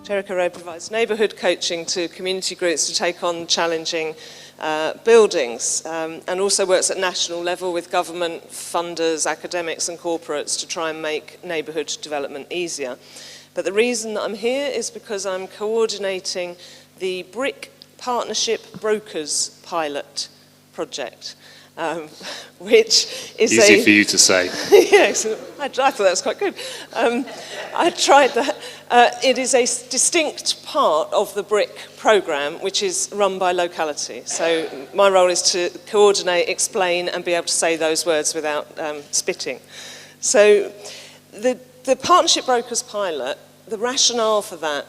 Jericho Road provides neighbourhood coaching to community groups to take on challenging buildings, and also works at national level with government, funders, academics and corporates to try and make neighbourhood development easier. But the reason that I'm here is because I'm coordinating the Brick Partnership Brokers pilot project, which is easy for you to say. Yes, I thought that was quite good. I tried that. It is a distinct part of the BRIC programme, which is run by locality. So my role is to coordinate, explain, and be able to say those words without spitting. So the Partnership Brokers pilot, the rationale for that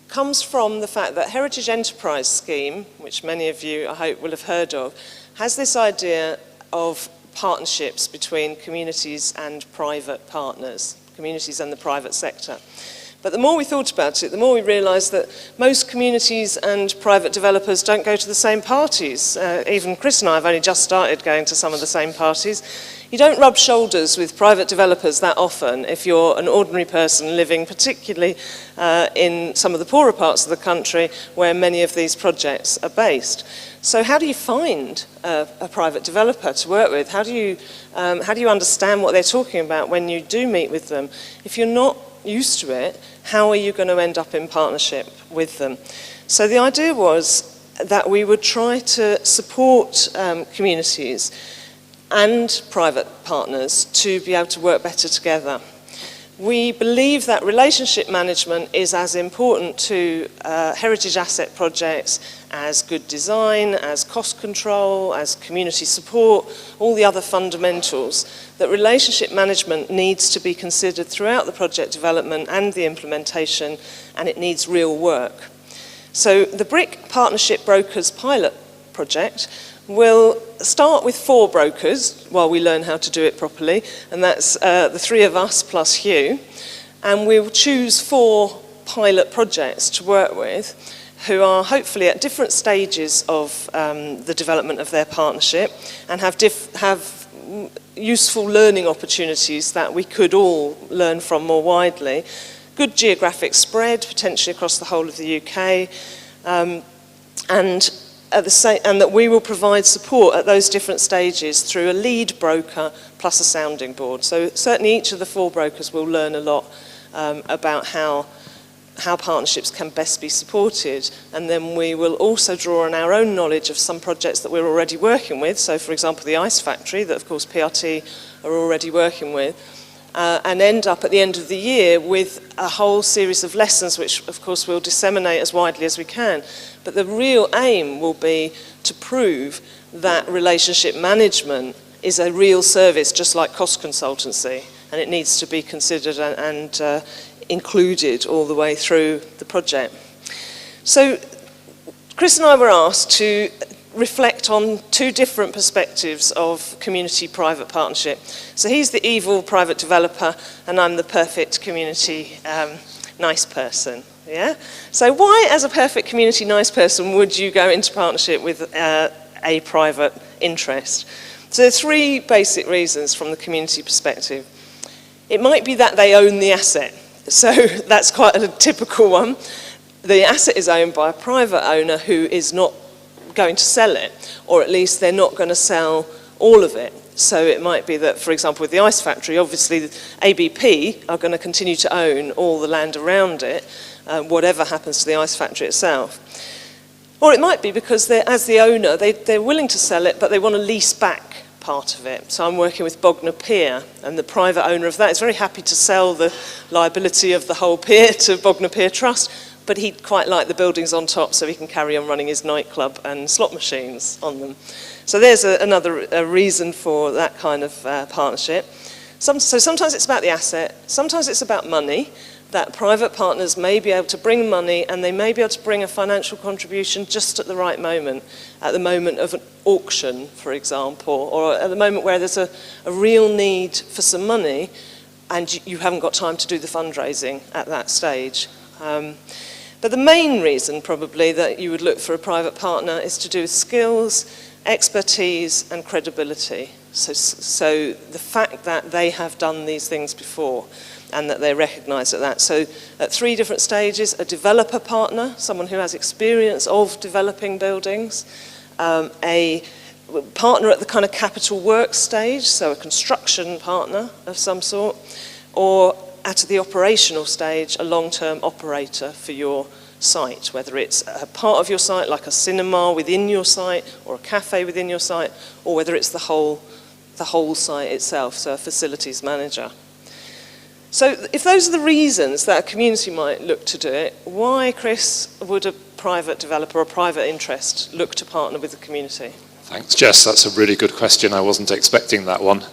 comes from the fact that Heritage Enterprise Scheme, which many of you, I hope, will have heard of, has this idea of partnerships between communities and private partners, communities and the private sector. But the more we thought about it, the more we realised that most communities and private developers don't go to the same parties. Even Chris and I have only just started going to some of the same parties. You don't rub shoulders with private developers that often if you're an ordinary person living particularly in some of the poorer parts of the country where many of these projects are based. So how do you find a private developer to work with? How do you understand what they're talking about when you do meet with them? If you're not used to it, how are you going to end up in partnership with them? So the idea was that we would try to support communities and private partners to be able to work better together. We believe that relationship management is as important to heritage asset projects as good design, as cost control, as community support, all the other fundamentals, that relationship management needs to be considered throughout the project development and the implementation, and it needs real work. So the BRIC Partnership Brokers pilot project will start with 4 brokers while we learn how to do it properly, and that's the 3 of us plus Hugh, and we'll choose 4 pilot projects to work with who are hopefully at different stages of the development of their partnership and have useful learning opportunities that we could all learn from more widely. Good geographic spread, potentially across the whole of the UK, and that we will provide support at those different stages through a lead broker plus a sounding board. So certainly each of the 4 brokers will learn a lot about how partnerships can best be supported, and then we will also draw on our own knowledge of some projects that we're already working with. So for example the ice factory that of course PRT are already working with, and end up at the end of the year with a whole series of lessons which of course we'll disseminate as widely as we can. But the real aim will be to prove that relationship management is a real service, just like cost consultancy, and it needs to be considered and included all the way through the project. So Chris and I were asked to reflect on 2 different perspectives of community-private partnership. So he's the evil private developer and I'm the perfect community nice person. Yeah? So why, as a perfect community nice person, would you go into partnership with a private interest? So there are 3 basic reasons from the community perspective. It might be that they own the asset. So that's quite a typical one. The asset is owned by a private owner who is not going to sell it, or at least they're not going to sell all of it. So it might be that, for example, with the ice factory, obviously ABP are going to continue to own all the land around it, whatever happens to the ice factory itself. Or it might be because they're, as the owner, they're willing to sell it, but they want to lease back part of it. So I'm working with Bognor Pier, and the private owner of that is very happy to sell the liability of the whole pier to Bognor Pier Trust, but he'd quite like the buildings on top so he can carry on running his nightclub and slot machines on them. So there's another reason for that kind of partnership. So sometimes it's about the asset, sometimes it's about money, that private partners may be able to bring money and they may be able to bring a financial contribution just at the right moment, at the moment of an auction, for example, or at the moment where there's a real need for some money and you haven't got time to do the fundraising at that stage. But the main reason probably that you would look for a private partner is to do with skills, expertise and credibility. So the fact that they have done these things before. and that they're recognised at that. So at 3 different stages: a developer partner, someone who has experience of developing buildings, a partner at the kind of capital work stage, so a construction partner of some sort, or at the operational stage, a long-term operator for your site, whether it's a part of your site like a cinema within your site or a cafe within your site, or whether it's the whole site itself, so a facilities manager. So if those are the reasons that a community might look to do it, why, Chris, would a private developer or private interest look to partner with the community? Thanks, Jess. That's a really good question. I wasn't expecting that one.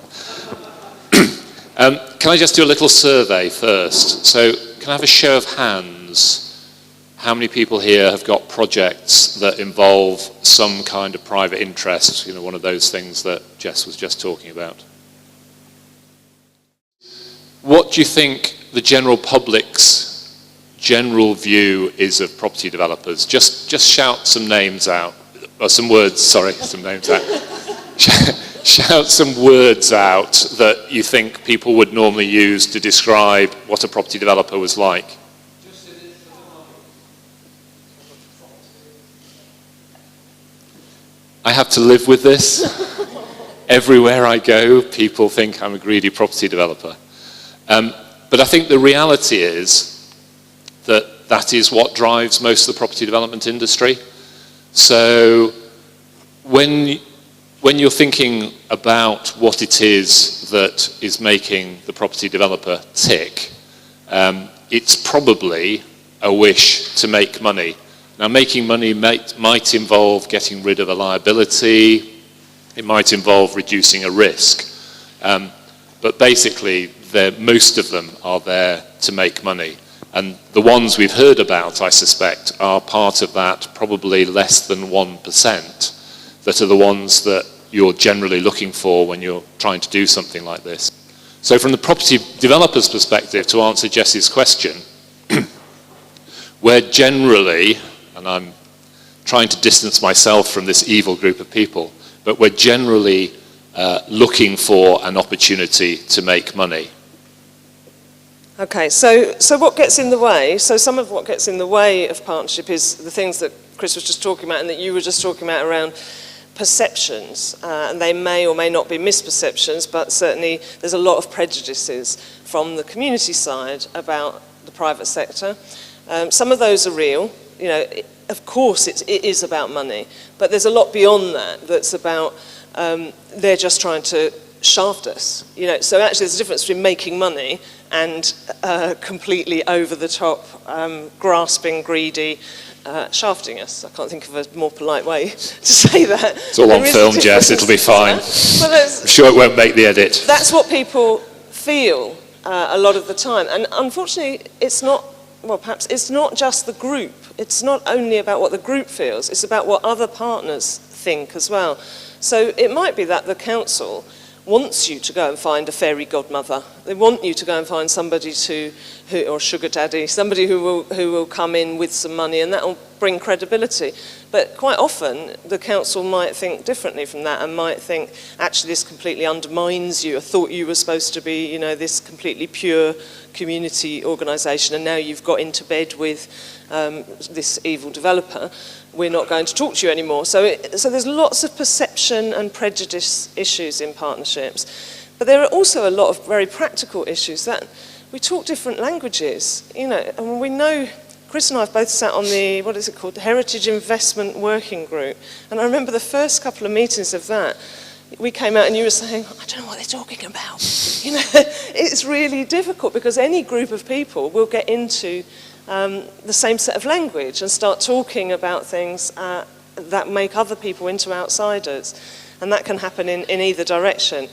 Can I just do a little survey first? So can I have a show of hands? How many people here have got projects that involve some kind of private interest, one of those things that Jess was just talking about? What do you think the general public's general view is of property developers? Just shout some names out, or some words, sorry, some names out. Shout some words out that you think people would normally use to describe what a property developer was like. I have to live with this. Everywhere I go, people think I'm a greedy property developer. But I think the reality is that that is what drives most of the property development industry. So when you're thinking about what it is that is making the property developer tick, it's probably a wish to make money. Now, making money might involve getting rid of a liability. It might involve reducing a risk. But basically, most of them are there to make money. And the ones we've heard about, I suspect, are part of that, probably less than 1%, that are the ones that you're generally looking for when you're trying to do something like this. So from the property developer's perspective, to answer Jess's question, we're generally, and I'm trying to distance myself from this evil group of people, but we're generally looking for an opportunity to make money. Okay, so what gets in the way? So some of what gets in the way of partnership is the things that Chris was just talking about and that you were just talking about around perceptions, and they may or may not be misperceptions, but certainly there's a lot of prejudices from the community side about the private sector. Some of those are real. Of course it is about money, but there's a lot beyond that that's about they're just trying to shaft us. So actually there's a difference between making money and completely over the top, grasping, greedy, shafting us. I can't think of a more polite way to say that. It's all on film, Jess, it'll be fine. I'm sure it won't make the edit. That's what people feel a lot of the time. And unfortunately, it's not, well, perhaps it's not just the group. It's not only about what the group feels, it's about what other partners think as well. So it might be that the council wants you to go and find a fairy godmother. They want you to go and find somebody or sugar daddy, somebody who will come in with some money, and that will bring credibility. But quite often, the council might think differently from that and might think, actually, this completely undermines you. I thought you were supposed to be, this completely pure community organisation, and now you've got into bed with this evil developer. We're not going to talk to you anymore. So there's lots of perception and prejudice issues in partnerships. But there are also a lot of very practical issues that we talk different languages, and we know, Chris and I have both sat on the, what is it called, the Heritage Investment Working Group. And I remember the first couple of meetings of that, we came out and you were saying, I don't know what they're talking about. It's really difficult because any group of people will get into the same set of language and start talking about things that make other people into outsiders. And that can happen in either direction.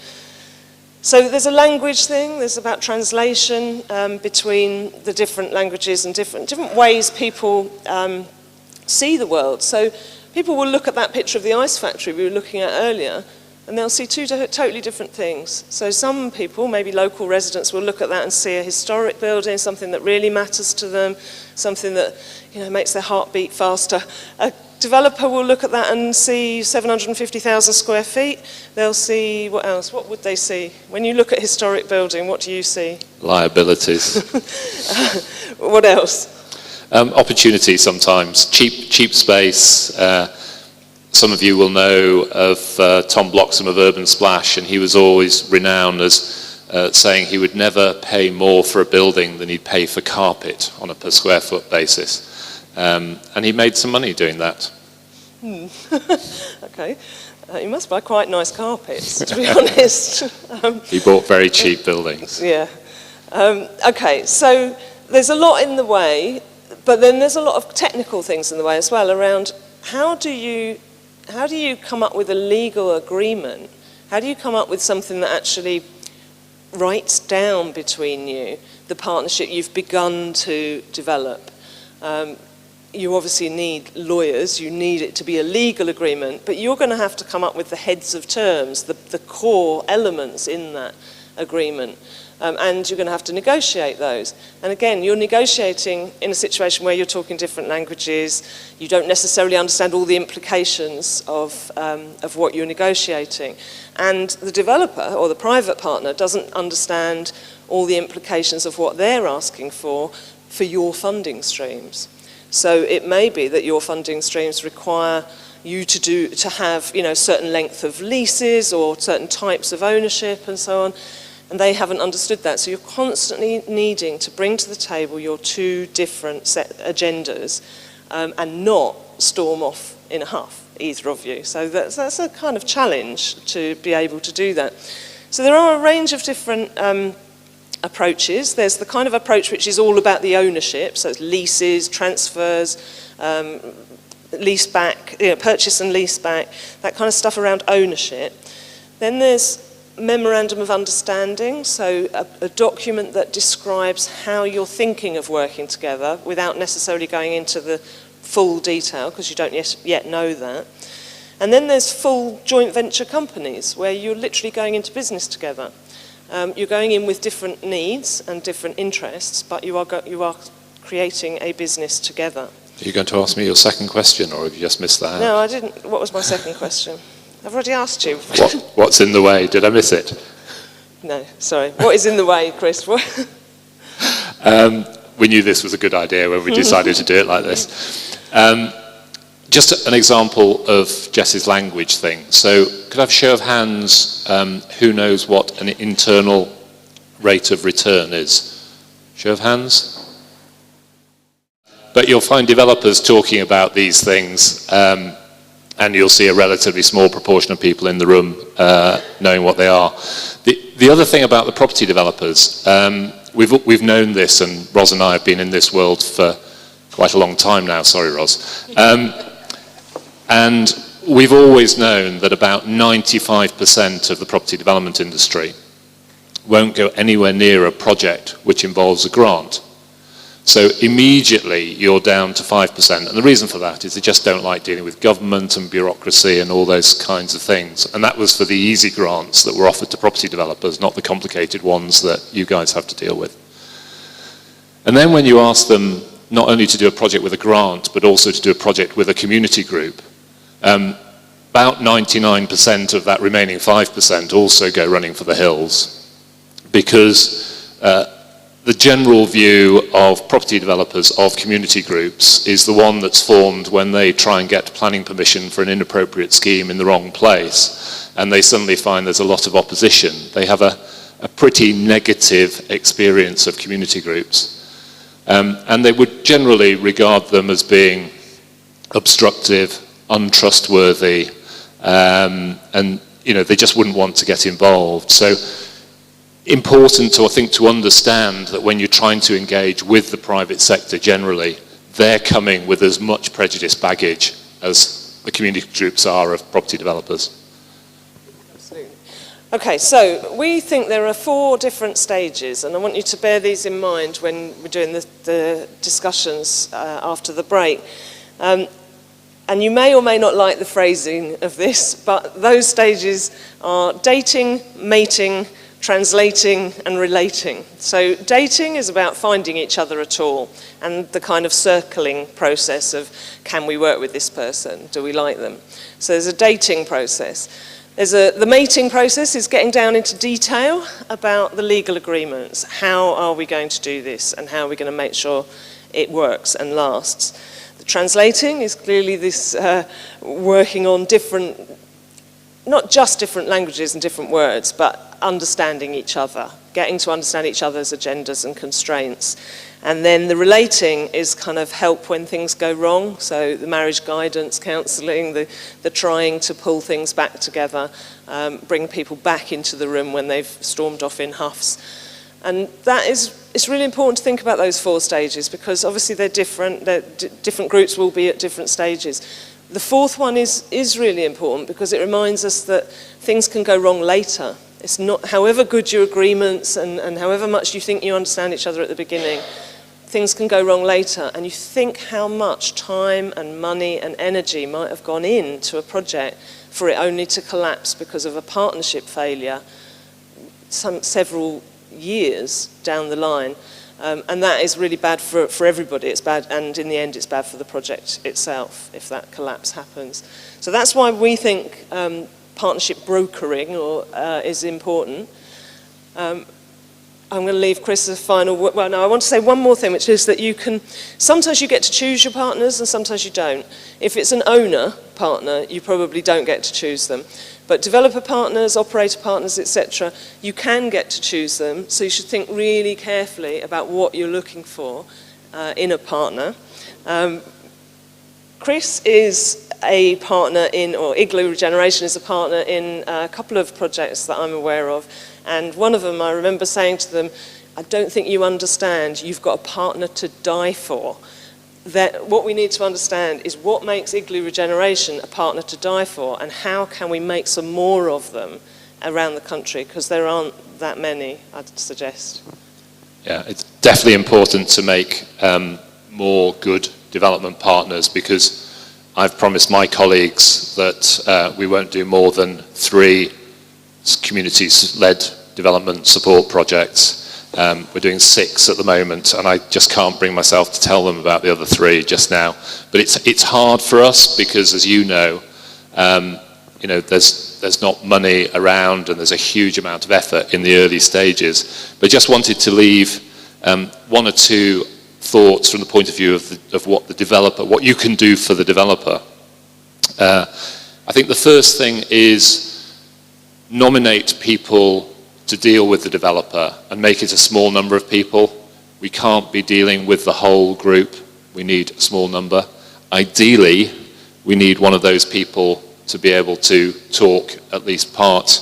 So there's a language thing, there's about translation between the different languages and different ways people see the world. So people will look at that picture of the ice factory we were looking at earlier, and they'll see two totally different things. So some people, maybe local residents, will look at that and see a historic building, something that really matters to them, something that makes their heart beat faster. A developer will look at that and see 750,000 square feet. They'll see, what else? What would they see? When you look at historic building, what do you see? Liabilities. What else? Opportunity sometimes. Cheap space. Some of you will know of Tom Bloxham of Urban Splash, and he was always renowned as saying he would never pay more for a building than he'd pay for carpet on a per square foot basis. And he made some money doing that. Okay. You must buy quite nice carpets, to be honest. He bought very cheap buildings. Yeah. Okay, so there's a lot in the way, but then there's a lot of technical things in the way as well around how do you come up with a legal agreement? How do you come up with something that actually writes down between you the partnership you've begun to develop? You obviously need lawyers, you need it to be a legal agreement, but you're going to have to come up with the heads of terms, the core elements in that agreement, and you're going to have to negotiate those. And again, you're negotiating in a situation where you're talking different languages, you don't necessarily understand all the implications of what you're negotiating, and the developer or the private partner doesn't understand all the implications of what they're asking for your funding streams. So it may be that your funding streams require you to have certain length of leases or certain types of ownership and so on, and they haven't understood that. So you're constantly needing to bring to the table your two different set agendas and not storm off in a huff, either of you. So that's a kind of challenge to be able to do that. So there are a range of different approaches. There's the kind of approach which is all about the ownership, so it's leases, transfers, lease back, purchase and lease back, that kind of stuff around ownership. Then there's memorandum of understanding, so a document that describes how you're thinking of working together without necessarily going into the full detail, because you don't yet know that. And then there's full joint venture companies, where you're literally going into business together. You're going in with different needs and different interests, but you are creating a business together. Are you going to ask me your second question, or have you just missed that? No, I didn't. What was my second question? I've already asked you. What's in the way? Did I miss it? No, sorry. What is in the way, Chris? We knew this was a good idea when we decided to do it like this. Just an example of Jess's language thing. So could I have a show of hands who knows what an internal rate of return is? Show of hands? But you'll find developers talking about these things, and you'll see a relatively small proportion of people in the room knowing what they are. The other thing about the property developers, we've known this, and Ros and I have been in this world for quite a long time now. Sorry, Ros. And we've always known that about 95% of the property development industry won't go anywhere near a project which involves a grant. So immediately you're down to 5%. And the reason for that is they just don't like dealing with government and bureaucracy and all those kinds of things. And that was for the easy grants that were offered to property developers, not the complicated ones that you guys have to deal with. And then when you ask them not only to do a project with a grant, but also to do a project with a community group, about 99% of that remaining 5% also go running for the hills, because the general view of property developers of community groups is the one that's formed when they try and get planning permission for an inappropriate scheme in the wrong place, and they suddenly find there's a lot of opposition. They have a pretty negative experience of community groups, and they would generally regard them as being obstructive, untrustworthy, and they just wouldn't want to get involved. So important to, I think, to understand that when you're trying to engage with the private sector generally, they're coming with as much prejudice baggage as the community groups are of property developers. Absolutely. Okay, so we think there are 4 different stages, and I want you to bear these in mind when we're doing the discussions after the break. And you may or may not like the phrasing of this, but those stages are dating, mating, translating and relating. So dating is about finding each other at all, and the kind of circling process of, can we work with this person? Do we like them? So there's a dating process. The mating process is getting down into detail about the legal agreements. How are we going to do this, and how are we going to make sure it works and lasts? The translating is clearly this working on different, not just different languages and different words, but understanding each other, getting to understand each other's agendas and constraints. And then the relating is kind of help when things go wrong, so the marriage guidance, counselling, the trying to pull things back together, bring people back into the room when they've stormed off in huffs. And it's really important to think about those 4 stages, because obviously they're different, different groups will be at different stages. The 4th one is really important because it reminds us that things can go wrong later. It's not, however good your agreements and however much you think you understand each other at the beginning, things can go wrong later, and you think how much time and money and energy might have gone into a project for it only to collapse because of a partnership failure several years down the line. And that is really bad for everybody. It's bad, and in the end it's bad for the project itself if that collapse happens. So that's why we think partnership brokering is important. I'm going to leave Chris a final word. Well, no, I want to say one more thing, which is that sometimes you get to choose your partners and sometimes you don't. If it's an owner partner, you probably don't get to choose them. But developer partners, operator partners, etc., you can get to choose them, so you should think really carefully about what you're looking for in a partner. Chris is a partner or Igloo Regeneration is a partner in a couple of projects that I'm aware of. And one of them, I remember saying to them, I don't think you understand, you've got a partner to die for. That what we need to understand is what makes Igloo Regeneration a partner to die for, and how can we make some more of them around the country, because there aren't that many, I'd suggest. Yeah, it's definitely important to make more good development partners, because I've promised my colleagues that we won't do more than 3 communities-led development support projects. We're doing 6 at the moment, and I just can't bring myself to tell them about the other 3 just now. But it's hard for us because, as you know, there's not money around, and there's a huge amount of effort in the early stages. But just wanted to leave 1 or 2 thoughts from the point of view of what you can do for the developer. I think the first thing is nominate people to deal with the developer and make it a small number of people. We can't be dealing with the whole group. We need a small number. Ideally, we need one of those people to be able to talk at least part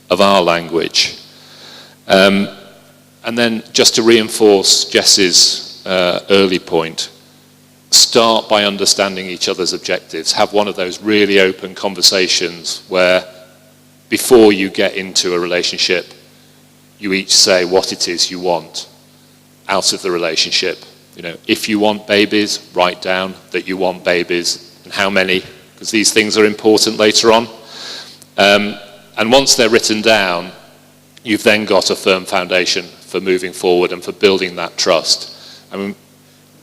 of our language. And then just to reinforce Jess's early point, start by understanding each other's objectives. Have one of those really open conversations where before you get into a relationship, you each say what it is you want out of the relationship. If you want babies, write down that you want babies and how many, because these things are important later on. And once they're written down, you've then got a firm foundation for moving forward and for building that trust. I mean,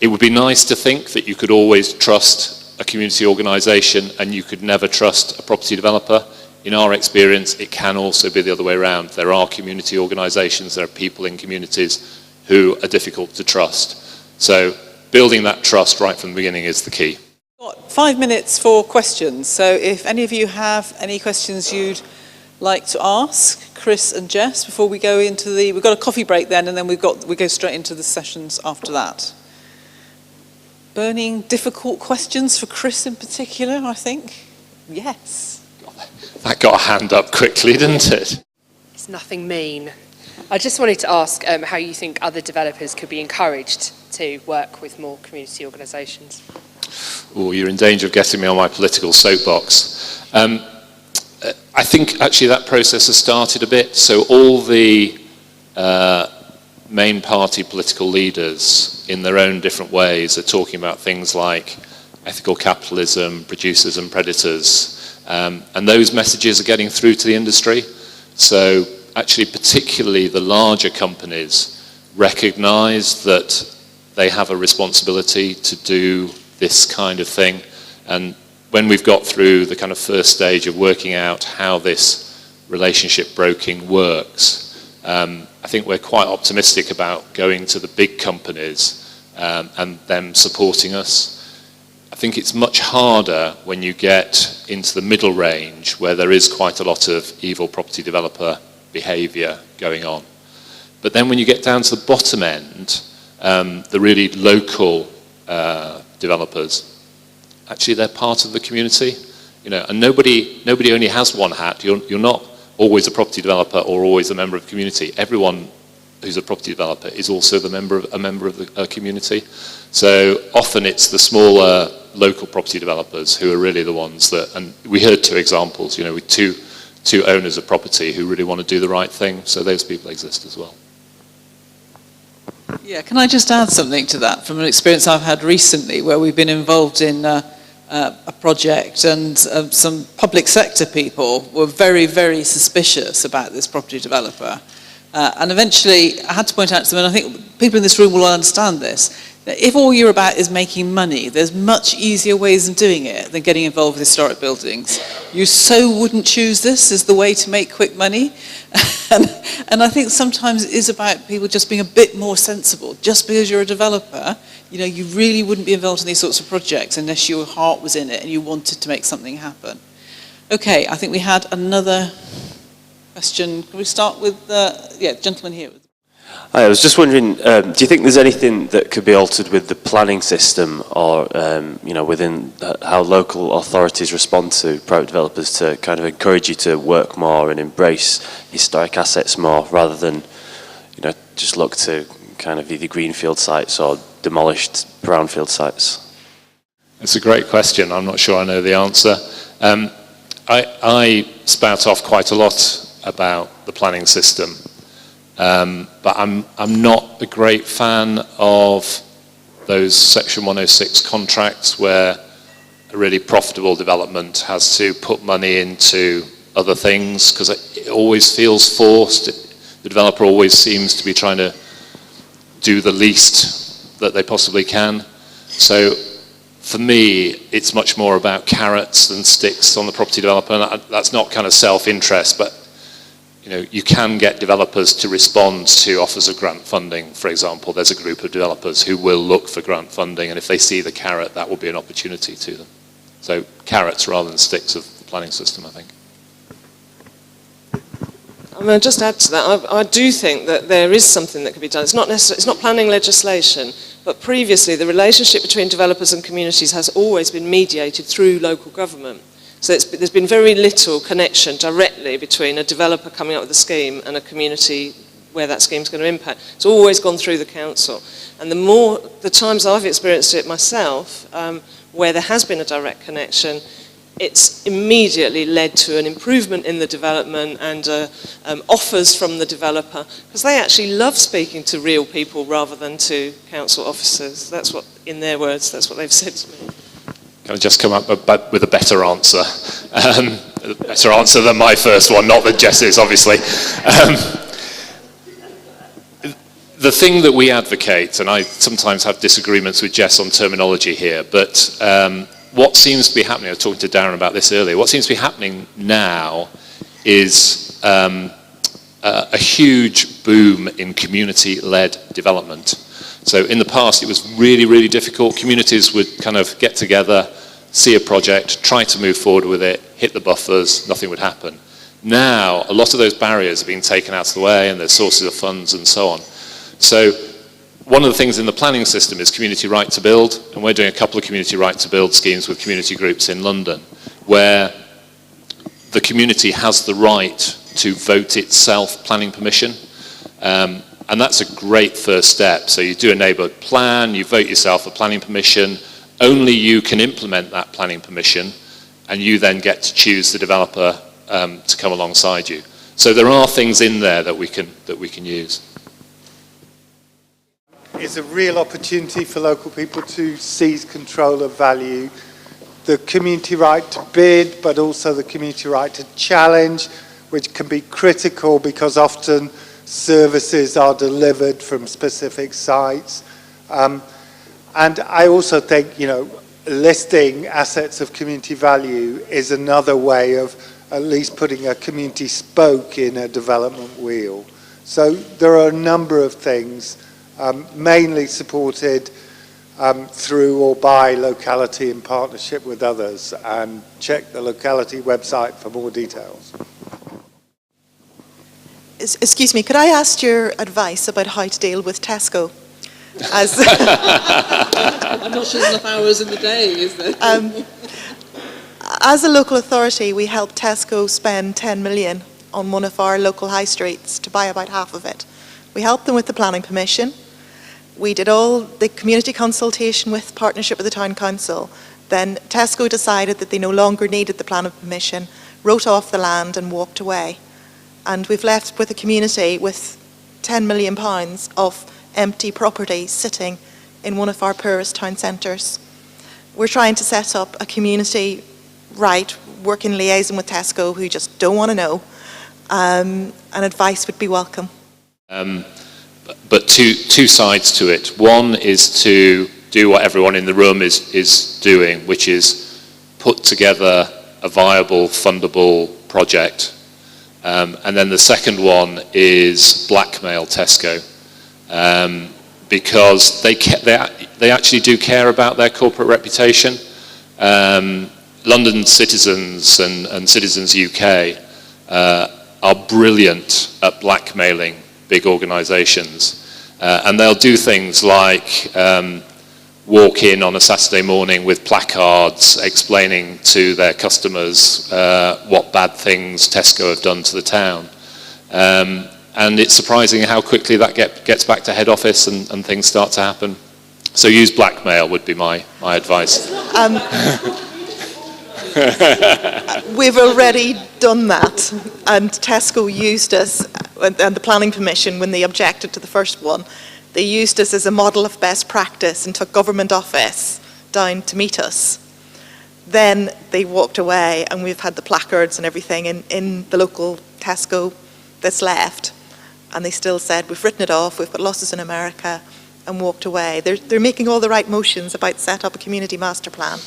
it would be nice to think that you could always trust a community organisation and you could never trust a property developer. In our experience, it can also be the other way around. There are community organisations, there are people in communities who are difficult to trust. So building that trust right from the beginning is the key. We've got 5 minutes for questions. So if any of you have any questions you'd like to ask Chris and Jess before we go into we've got a coffee break then, and then we go straight into the sessions after that. Burning difficult questions for Chris in particular, I think. Yes. That got a hand up quickly, didn't it? It's nothing mean. I just wanted to ask how you think other developers could be encouraged to work with more community organisations. Oh, you're in danger of getting me on my political soapbox. I think actually that process has started a bit. So all the main party political leaders in their own different ways are talking about things like ethical capitalism, producers and predators. And those messages are getting through to the industry. So actually particularly the larger companies recognise that they have a responsibility to do this kind of thing. And when we've got through the kind of first stage of working out how this relationship broking works, I think we're quite optimistic about going to the big companies and them supporting us. I think it's much harder when you get into the middle range where there is quite a lot of evil property developer behaviour going on. But then when you get down to the bottom end, the really local developers, actually they're part of the community, you know, and nobody only has one hat. You're not always a property developer or always a member of the community. Everyone who's a property developer is also a member of the community. So often it's the smaller local property developers who are really the ones that, and we heard two examples, you know, with two owners of property who really want to do the right thing. So those people exist as well. Yeah, can I just add something to that from an experience I've had recently where we've been involved in a project and some public sector people were very, very suspicious about this property developer. And eventually I had to point out to them, and I think people in this room will understand this, that if all you're about is making money, there's much easier ways of doing it than getting involved with historic buildings. You so wouldn't choose this as the way to make quick money. And I think sometimes it is about people just being a bit more sensible. Just because you're a developer, you know, you really wouldn't be involved in these sorts of projects unless your heart was in it and you wanted to make something happen. Okay, I think we had another question. Can we start with gentleman here? Hi, I was just wondering, do you think there's anything that could be altered with the planning system or, you know, within how local authorities respond to private developers to kind of encourage you to work more and embrace historic assets more rather than, you know, just look to kind of either greenfield sites or demolished brownfield sites? It's a great question. I'm not sure I know the answer. I spout off quite a lot about the planning system. But I'm not a great fan of those Section 106 contracts where a really profitable development has to put money into other things because it always feels forced. The developer always seems to be trying to do the least that they possibly can. So for me, it's much more about carrots than sticks on the property developer. And that's not kind of self-interest, but you know, you can get developers to respond to offers of grant funding. For example, there's a group of developers who will look for grant funding, and if they see the carrot, that will be an opportunity to them. So carrots rather than sticks of the planning system, I think. I'm going to just add to that. I do think that there is something that can be done. It's not planning legislation, but previously the relationship between developers and communities has always been mediated through local government. So there's been very little connection directly between a developer coming up with a scheme and a community where that scheme's going to impact. It's always gone through the council. And the times I've experienced it myself, where there has been a direct connection, it's immediately led to an improvement in the development and offers from the developer, because they actually love speaking to real people rather than to council officers. That's what, in their words, that's what they've said to me. Can I just come up with a better answer? A better answer than my first one, not than Jess's, obviously. The thing that we advocate, and I sometimes have disagreements with Jess on terminology here, but what seems to be happening, I was talking to Darren about this earlier, what seems to be happening now is a huge boom in community-led development. So in the past, it was really, really difficult. Communities would kind of get together, see a project, try to move forward with it, hit the buffers, nothing would happen. Now, a lot of those barriers are being taken out of the way, and there's sources of funds and so on. So one of the things in the planning system is community right to build, and we're doing a couple of community right to build schemes with community groups in London, where the community has the right to vote itself planning permission. And that's a great first step. So you do a neighbourhood plan, you vote yourself a planning permission, only you can implement that planning permission, and you then get to choose the developer to come alongside you. So there are things in there that we can use. It's a real opportunity for local people to seize control of value. The community right to bid, but also the community right to challenge. which can be critical because often services are delivered from specific sites. And I also think, listing assets of community value is another way of at least putting a community spoke in a development wheel. So there are a number of things, mainly supported through or by locality in partnership with others, and check the locality website for more details. Excuse me, could I ask your advice about how to deal with Tesco? As I'm not sure there's enough hours in the day, is there? As a local authority, we helped Tesco spend 10 million on one of our local high streets to buy about half of it. We helped them with the planning permission. We did all the community consultation with partnership with the town council. Then Tesco decided that they no longer needed the planning permission, wrote off the land and walked away. And we've left with a community with £10 million of empty property sitting in one of our poorest town centres. We're trying to set up a community working liaison with Tesco who just don't want to know, and advice would be welcome. But two sides to it. One is to do what everyone in the room is doing, which is put together a viable, fundable project. And then the second one is blackmail Tesco, because they actually do care about their corporate reputation. London Citizens and Citizens UK are brilliant at blackmailing big organisations, and they'll do things like walk in on a Saturday morning with placards explaining to their customers what bad things Tesco have done to the town. And it's surprising how quickly that gets back to head office and things start to happen. So use blackmail would be my advice. We've already done that, and Tesco used us, and the planning permission, when they objected to the first one, they used us as a model of best practice and took government office down to meet us. Then they walked away, and we've had the placards and everything in the local Tesco that's left, and they still said, we've written it off, we've got losses in America, and walked away. They're making all the right motions about set up a community master plan,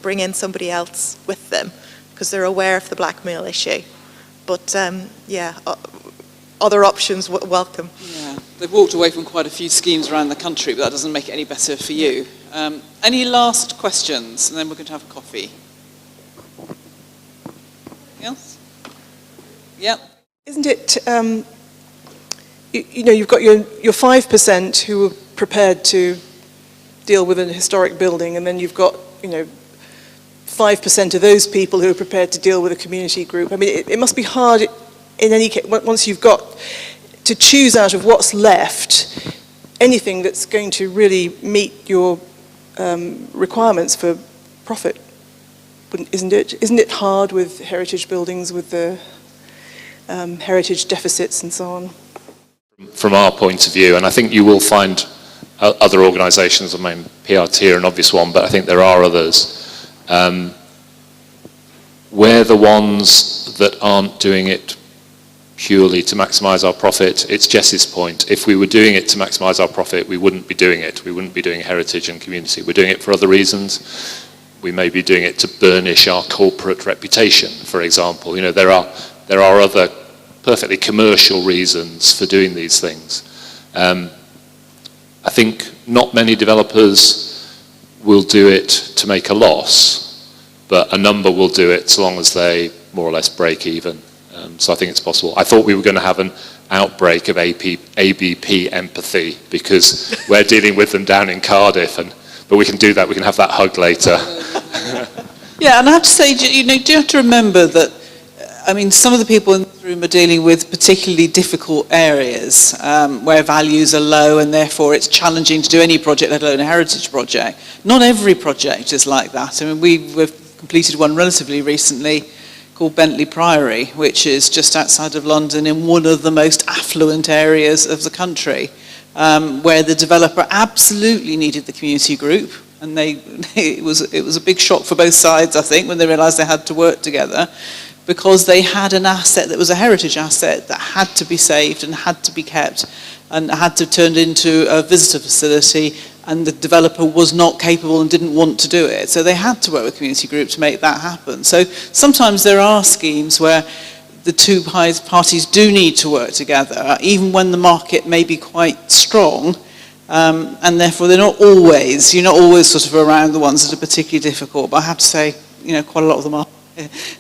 bring in somebody else with them, because they're aware of the blackmail issue. But other options welcome. Yeah, they've walked away from quite a few schemes around the country, but that doesn't make it any better for you. Any last questions? And then we're going to have a coffee. Anything else? Yeah. Isn't it, you've got your 5% who are prepared to deal with an historic building, and then you've got, 5% of those people who are prepared to deal with a community group. I mean, it must be hard in any case, once you've got to choose out of what's left, anything that's going to really meet your requirements for profit, isn't it? Isn't it hard with heritage buildings, with the heritage deficits and so on? From our point of view, and I think you will find other organisations, I mean, PRT are an obvious one, but I think there are others. We're the ones that aren't doing it purely to maximise our profit. It's Jess's point. If we were doing it to maximise our profit, we wouldn't be doing it. We wouldn't be doing heritage and community. We're doing it for other reasons. We may be doing it to burnish our corporate reputation, for example. There are other perfectly commercial reasons for doing these things. I think not many developers will do it to make a loss, but a number will do it so long as they more or less break even. So I think it's possible. I thought we were going to have an outbreak of ABP empathy because we're dealing with them down in Cardiff, but we can do that. We can have that hug later. Yeah, and I have to say, do you have to remember that, some of the people in the room are dealing with particularly difficult areas where values are low, and therefore it's challenging to do any project, let alone a heritage project. Not every project is like that. We've completed one relatively recently called Bentley Priory, which is just outside of London in one of the most affluent areas of the country, where the developer absolutely needed the community group, And it was a big shock for both sides, I think, when they realised they had to work together, because they had an asset that was a heritage asset that had to be saved and had to be kept and had to turn into a visitor facility, and the developer was not capable and didn't want to do it. So they had to work with community group to make that happen. So sometimes there are schemes where the two parties do need to work together, even when the market may be quite strong, and therefore you're not always sort of around the ones that are particularly difficult. But I have to say, quite a lot of them are.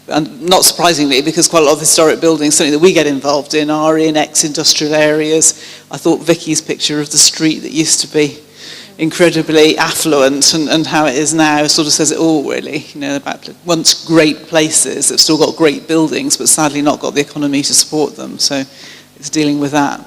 And not surprisingly, because quite a lot of historic buildings, certainly that we get involved in, are in ex-industrial areas. I thought Vicky's picture of the street that used to be incredibly affluent and how it is now sort of says it all, really. About once great places that have still got great buildings, but sadly not got the economy to support them. So it's dealing with that.